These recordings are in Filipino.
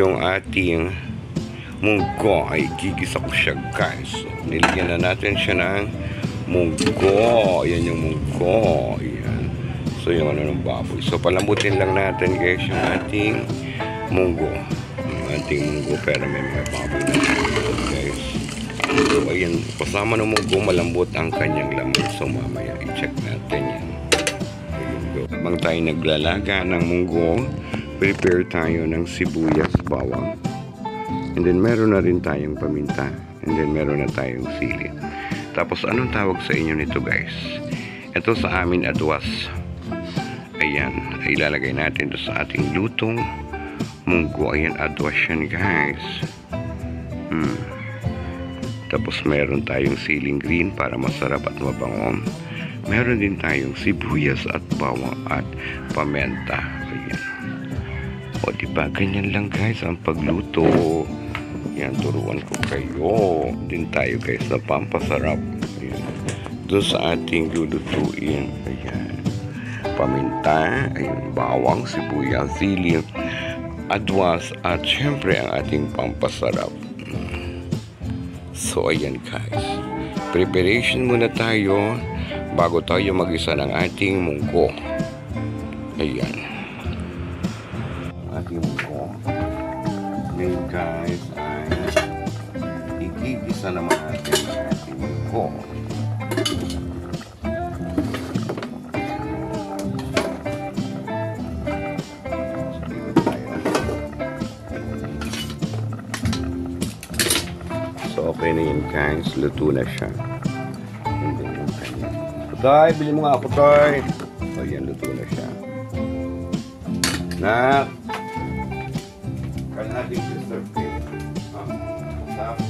yung ating munggo ay gigisa ko siya, guys. So, nilagyan na natin siya ng munggo. Ayan yung munggo. Ayan. So yung ano ng baboy. So palambutin lang natin, guys, yung ating munggo. Yung ating munggo, pero may mga baboy na ito, guys. So ayan, kasama ng munggo, malambot ang kanyang laman. So mamaya i-check natin yan. Habang tayo naglalaga ng munggo, prepare tayo ng sibuyas, bawang. And then meron na rin tayong paminta. And then meron na tayong sili. Tapos anong tawag sa inyo nito, guys? Ito sa amin, adwas. Ayan, ay ilalagay natin ito sa ating lutong munggo. Ayan, adwas yan, guys. Tapos meron tayong siling green para masarap at mabango. Meron din tayong sibuyas at bawang at pamenta. Ayan. O diba, ganyan lang, guys, ang pagluto. Yan, turuan ko kayo. Din tayo, guys, na pampasarap. Ayan. Doon sa ating lulutuin. Ayan. Paminta, ayun, bawang, sibuyas, sili, adwas, at syempre ang ating pampasarap. So, ayan, guys. Preparation muna tayo bago tayo mag-isa ng ating munggo. Ayan. Ating munggo. Ngayon, guys, ay igigisa naman natin ang ating munggo. So, okay na yun, guys. Luto na siya. Tay, bili mo nga ako, Tay. So, yan, luto na siya. Nak! Kaya natin i-serve kayo. Tapos,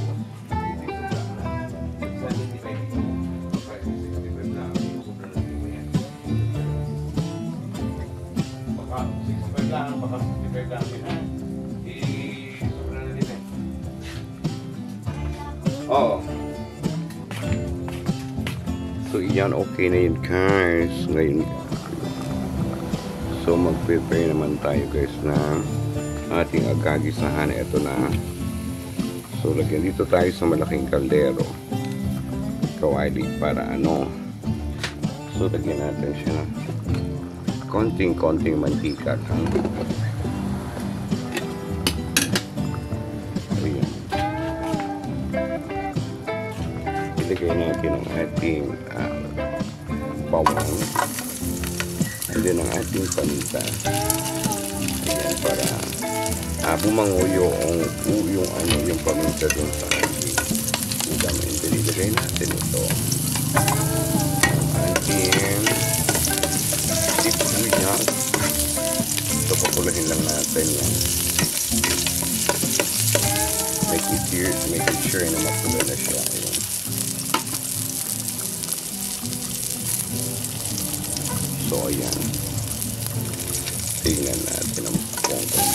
baka 65 lang, baka 65 lang din, ha? I-sobra na din, eh. Oo. So, yan, okay na yun, guys. Ngayon, so, mag-prepare naman tayo, guys, na ating agagisahan. Ito na. So, lagyan dito tayo sa malaking kaldero. Kawali para ano. So, lagyan natin siya na konting-konting mantika lang. Ayan. Ilagay natin ang ating bawang. And then ang ating paminta. Ayan, para bumango yung paminta dun sa ating udang. And then ilagay natin ito. Ang ating sibuyas. Ito, papulahin lang natin yan. Make it sure na mapula na siya. Ayan. So, ayan. Tingnan natin ang pongkong.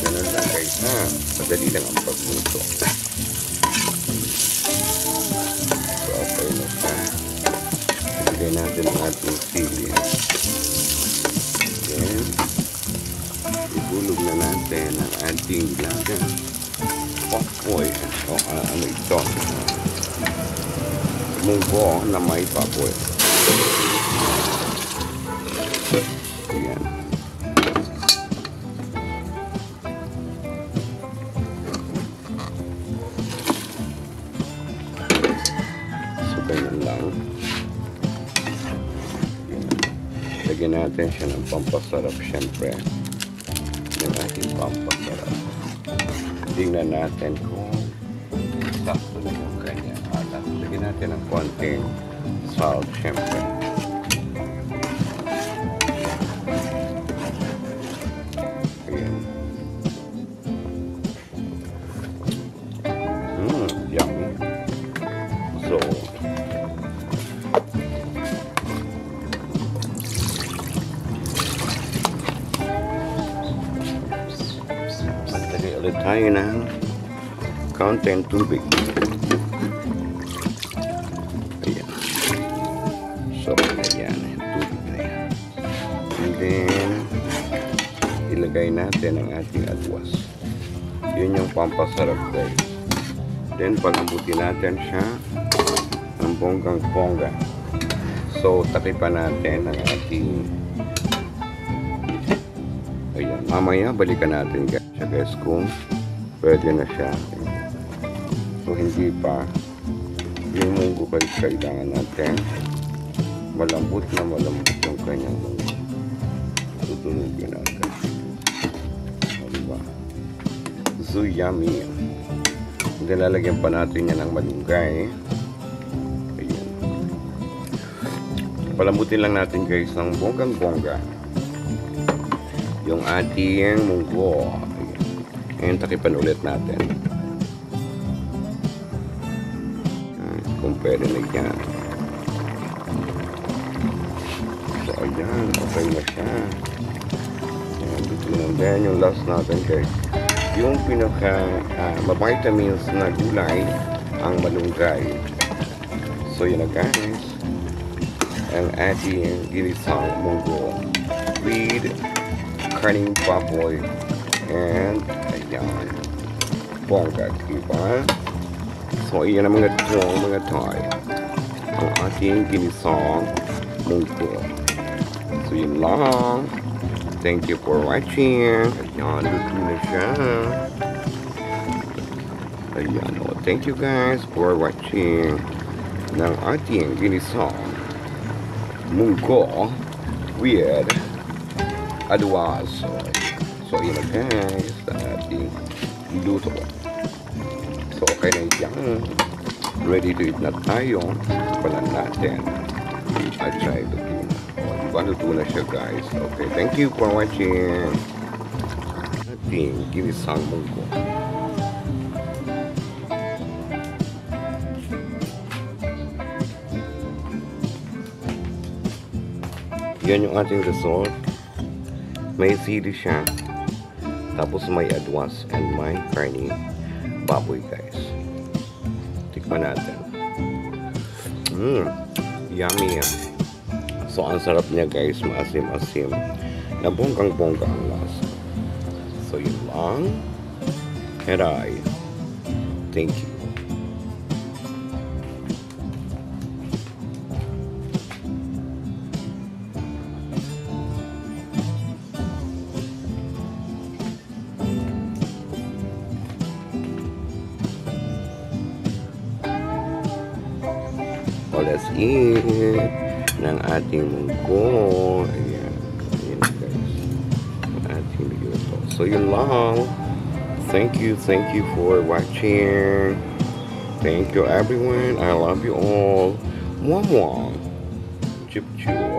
Ganun lang, guys, ha? Madali lang ang pagluto. So, okay na siya. Ilagay natin ang ating sili. Ibulog na natin ang ating laga. Papoy. O, ano ito? Munggo na may papoy. Ayan. So, ganyan lang. Lagyan natin siya ng pampasarap, syempre. Yung ating pampasarap. Tingnan natin kung sakto na yung kanya. Lagyan natin ng konting salt, syempre. Ayan. Yummy. So, ulit tayo ng kaunting tubig. Ayan. So, ayan. Tubig na yan. And then, ilagay natin ang ating atwas. Yun yung pampasarap guys. Then, palambutin natin siya ng bonggang-bongga. So, takipan natin ang ating ayan. Mamaya, balikan natin guys kung pwede na siya. So, hindi pa yung munggo guys, kailangan natin malambot yung kanyang munggo. Tutunugin natin. Diba? So, yummy. Hindi lalagyan pa natin yan ng malunggay. Ayan. Palambutin lang natin guys ng bonggang-bongga yung ating munggo. Ayan. Takipan ulit natin. Ayan. Kung pwede na yan. So ayan, okay na siya. Ayan, dito lang din yung last natin guys. Yung pinaka vitamins na gulay ang malunggay. So yun na guys, ang ating ginisang munggo with karning baboy and ayan, bongga, diba? So iyan ang mga toy ang ating ginisang munggo. So yun lang. Thank you for watching. Ayan, luto na siya. Ayan, oh, thank you guys for watching ng ating ginisang munggo with adwas. So, yun na guys, ang ating luto. So, okay na yan. Ready to eat na tayo. Palan natin. At try luto na. Luto na siya guys. Okay, thank you for watching ating ginisang munggo. Yan yung ating result. May sili siya, tapos may adwas and may karning baboy guys. Tikman natin. Yummy yan. So, ang sarap niya guys, maasim-asim na bonggang-bongga ang lasa. So, yun lang. And I thank you. So, let's eat ng ating munggo. Ayan. Ayan guys. Ang ating luto. So, yun lang. Thank you for watching. Thank you everyone. I love you all. Mwah mwah. Chip chip.